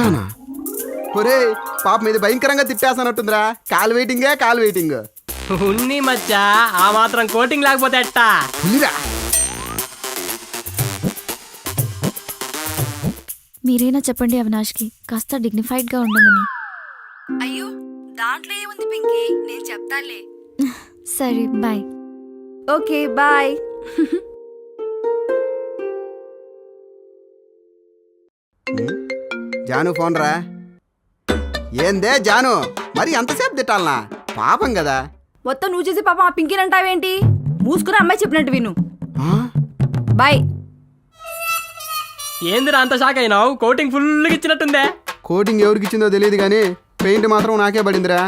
ఇంకానా? ఒరే పాపం ఇది భయంకరంగా తిట్టేస్తానట్టుందిరా. Call waiting. ఉన్ని మచ్చా, ఆ మాత్రం కోటింగ్ లేకపోతే ఎట్టా? పులిరా. మీరైనా చెప్పండి అవినాష్కి కాస్త డిగ్నిఫైడ్గా ఉండమని. అయ్యో దాంట్లో ఏముంది పింకీ, నేను చెప్తానులే. సరే బాయ్. Okay bye. జాను ఫోన్ రా. ఏందే జాను, మరి ఎంతసేపు తిట్టాలనా? పాపం కదా. మొత్తం నువ్వు చేసి పాపం ఆ పింకీని అంటావేంటి? మూసుకుని అమ్మాయి చెప్పినట్టు విను. బాయ్. ఏందిరా అంత షాక్ అయినావు? కోటింగ్ ఫుల్గా ఇచ్చినట్టుందే. కోటింగ్ ఎవరికి ఇచ్చిందో తెలియదు కానీ పెయింట్ మాత్రం నాకే పడిందిరా.